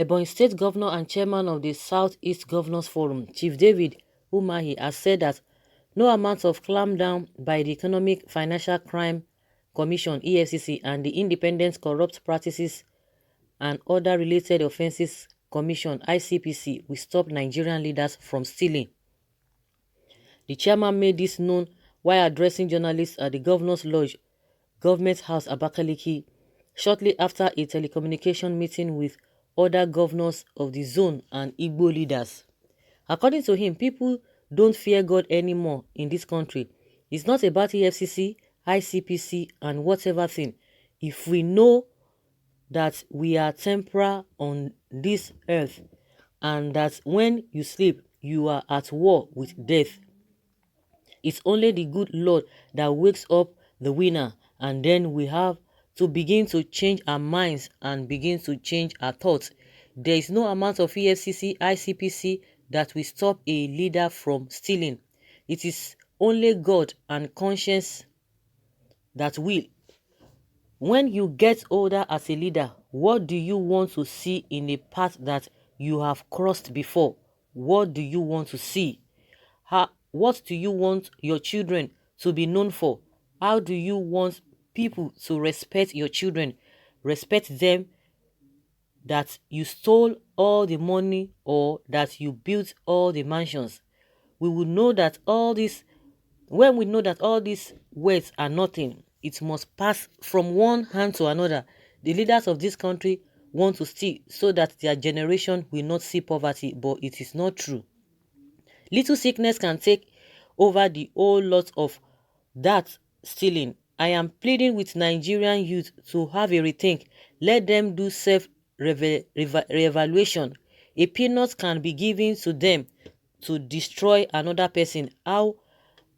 Ebonyi State Governor and Chairman of the Southeast Governors Forum, Chief David Umahi, has said that no amount of clampdown by the Economic Financial Crime Commission (EFCC) and the Independent Corrupt Practices and Other Related Offences Commission (Icpc) will stop Nigerian leaders from stealing. The chairman made this known while addressing journalists at the Governor's Lodge, Government House, Abakaliki, shortly after a telecommunication meeting with other governors of the zone and Igbo leaders. According to him, people don't fear God anymore in this country. It's not about Efcc, Icpc, and whatever thing. If we know that we are temporal on this earth and that when you sleep, you are at war with death, it's only the good Lord that wakes up the winner, and then we have to begin to change our minds and begin to change our thoughts. There is no amount of EFCC, ICPC that will stop a leader from stealing. It is only God and conscience that will. When you get older as a leader, what do you want to see in a path that you have crossed before? What do you want to see? What do you want your children to be known for? How do you want people to respect your children? Respect them that you stole all the money or that you built all the mansions. We will know that all this, when we know that all these words are nothing, it must pass from one hand to another. The leaders of this country want to steal so that their generation will not see poverty, but it is not true. Little sickness can take over the whole lot of that stealing. I am pleading with Nigerian youth to have a rethink. Let them do self-reevaluation. A peanut can be given to them to destroy another person. How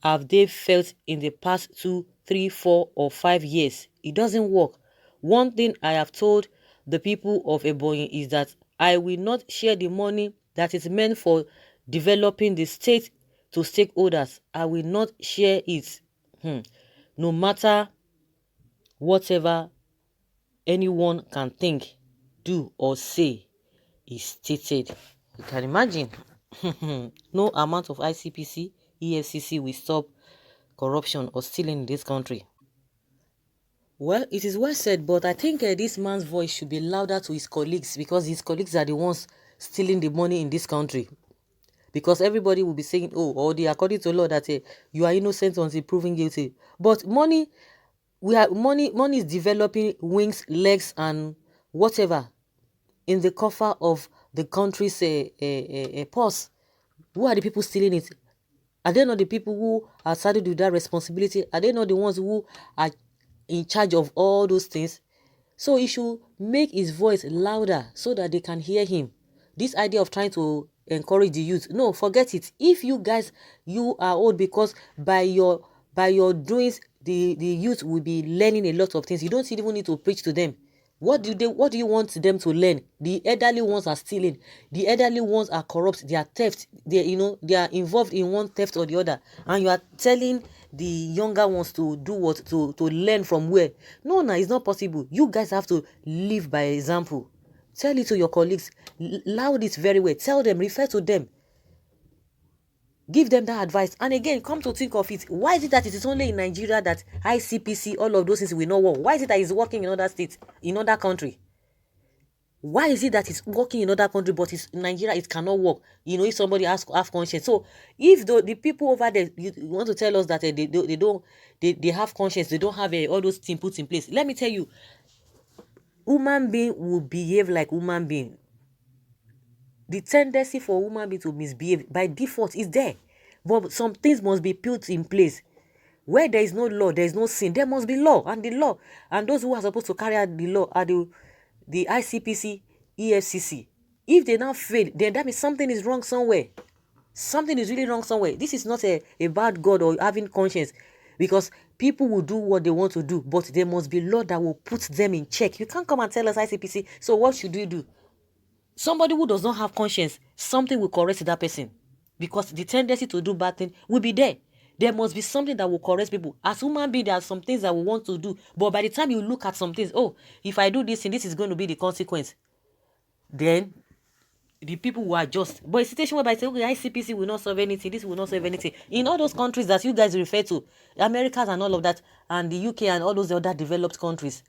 have they felt in the past 2, 3, 4, or 5 years? It doesn't work. One thing I have told the people of Ebonyi is that I will not share the money that is meant for developing the state to stakeholders. I will not share it. No matter whatever anyone can think, do, or say is stated. You can imagine. No amount of ICPC, EFCC will stop corruption or stealing in this country. Well, it is well said, but I think this man's voice should be louder to his colleagues, because his colleagues are the ones stealing the money in this country. Because everybody will be saying, oh, or they according to law that you are innocent until proven guilty. But money is developing wings, legs, and whatever in the coffer of the country's purse. Who are the people stealing it? Are they not the people who are saddled with that responsibility? Are they not the ones who are in charge of all those things? So he should make his voice louder so that they can hear him. This idea of trying to encourage the youth, no, forget it. If you guys, you are old, because by your doings, the youth will be learning a lot of things. You don't even need to preach to them. What do you want them to learn? The elderly ones are stealing. The elderly ones are corrupt. They are theft. They are involved in one theft or the other. And you are telling the younger ones to do what? To learn from where? No, it's not possible. You guys have to live by example. Tell it to your colleagues. Loud it very well. Tell them, refer to them. Give them that advice. And again, come to think of it, why is it that it is only in Nigeria that ICPC, all of those things will not work? Why is it that it's working in other states, in other country? Why is it that it's working in other country, but in Nigeria it cannot work? If somebody have conscience. So if the people over there, you want to tell us that they have conscience, they don't have all those things put in place. Let me tell you, human being will behave like human being. The tendency for human being to misbehave by default is there. But some things must be put in place. Where there is no law, there is no sin. There must be law. And the law, and those who are supposed to carry out the law are the ICPC, EFCC. If they now fail, then that means something is wrong somewhere. Something is really wrong somewhere. This is not a bad God or having conscience. Because people will do what they want to do. But there must be law that will put them in check. You can't come and tell us ICPC. So what should we do? Somebody who does not have conscience, something will correct that person, because the tendency to do bad things will be there. There must be something that will correct people. As human beings, there are some things that we want to do, but by the time you look at some things, oh, if I do this thing, this is going to be the consequence. then the people who are just, but a situation whereby say, okay, ICPC will not solve anything, this will not solve anything. In all those countries that you guys refer to, Americas and all of that, and the UK and all those other developed countries.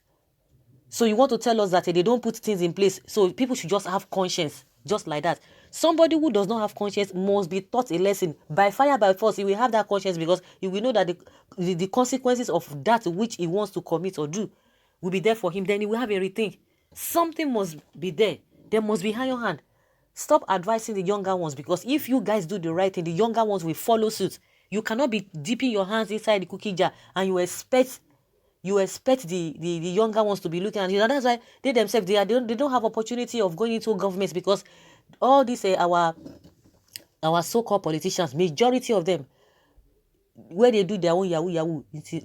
So you want to tell us that they don't put things in place, so people should just have conscience, just like that? Somebody who does not have conscience must be taught a lesson by fire, by force. He will have that conscience because he will know that the consequences of that which he wants to commit or do will be there for him. Then he will have a rethink. Something must be there. There must be higher hand. Stop advising the younger ones, because if you guys do the right thing, the younger ones will follow suit. You cannot be dipping your hands inside the cookie jar and you expect the younger ones to be looking at you. And that's why they themselves, they don't have opportunity of going into governments, because all these our so-called politicians, majority of them, where they do their own yahoo,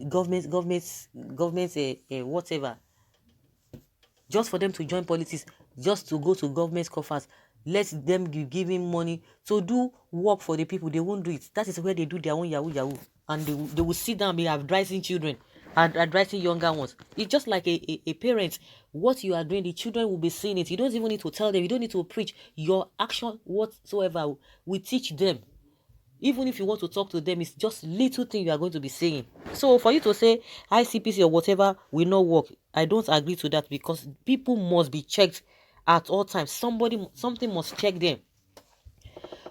governments, whatever, just for them to join politics, just to go to government coffers, let them be giving money to do work for the people. They won't do it. That is where they do their own yahoo, and they will sit down and be advising children and advising younger ones. It's just like a parent. What you are doing, the children will be seeing it. You don't even need to tell them. You don't need to preach. Your action whatsoever will teach them. Even if you want to talk to them, it's just little thing you are going to be saying. So for you to say ICPC or whatever will not work, I don't agree to that, because people must be checked at all times. Something must check them.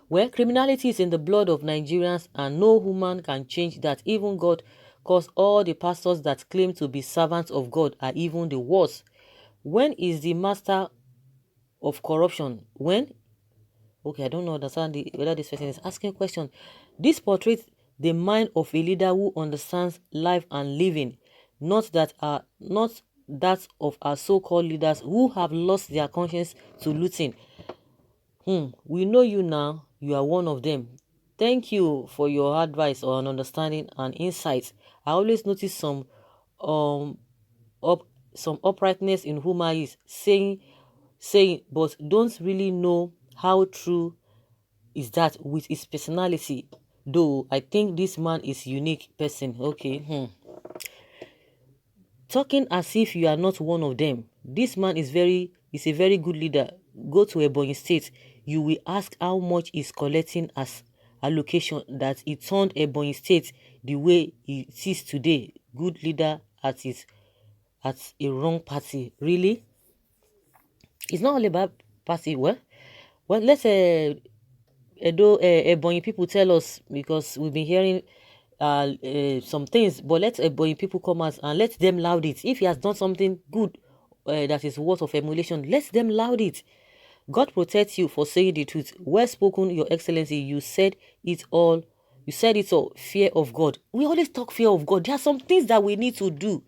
Well, criminality is in the blood of Nigerians, and no human can change that, even God, because all the pastors that claim to be servants of God are even the worst. When is the master of corruption? When? Okay, I don't understand whether this person is asking a question. This portrays the mind of a leader who understands life and living, not that of our so-called leaders who have lost their conscience to looting. We know you now. You are one of them. Thank you for your advice on understanding and insights. I always notice some uprightness in Umahi saying, but don't really know how true is that with his personality. Though I think this man is unique person. Okay. Talking as if you are not one of them. This man is a very good leader. Go to Ebonyi State. You will ask how much is collecting as allocation that he turned Ebonyi State the way it is today. Good leader at a wrong party. Really? It's not all about party. Well, let's Ebonyi people tell us, because we've been hearing some things, but let Ebonyi people come out and let them loud it. If he has done something good that is worth of emulation, let them loud it. God protect you for saying the truth. Well spoken, Your Excellency. You said it all. Fear of God. We always talk fear of God. There are some things that we need to do.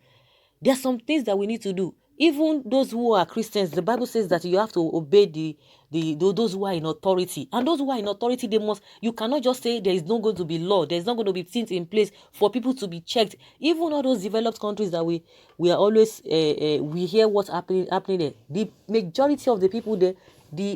Even those who are Christians, the Bible says that you have to obey those who are in authority. And those who are in authority, you cannot just say there is not going to be law. There is not going to be things in place for people to be checked. Even all those developed countries that we are always, we hear what's happening there. The majority of the people there,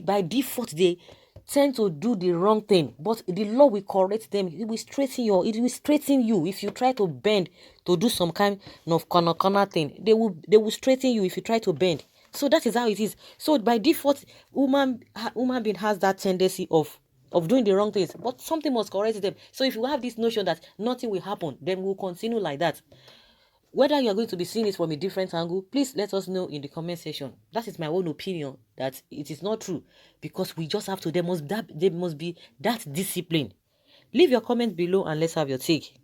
by default, they tend to do the wrong thing, but the law will correct them. It will straighten you. If you try to bend to do some kind of corner thing, they will straighten you if you try to bend. So that is how it is. So by default, human being has that tendency of doing the wrong things, but something must correct them. So if you have this notion that nothing will happen, then we'll continue like that. Whether you are going to be seeing it from a different angle, please let us know in the comment section. That is my own opinion, that it is not true, because we just have to, there must be that discipline. Leave your comment below and let's have your take.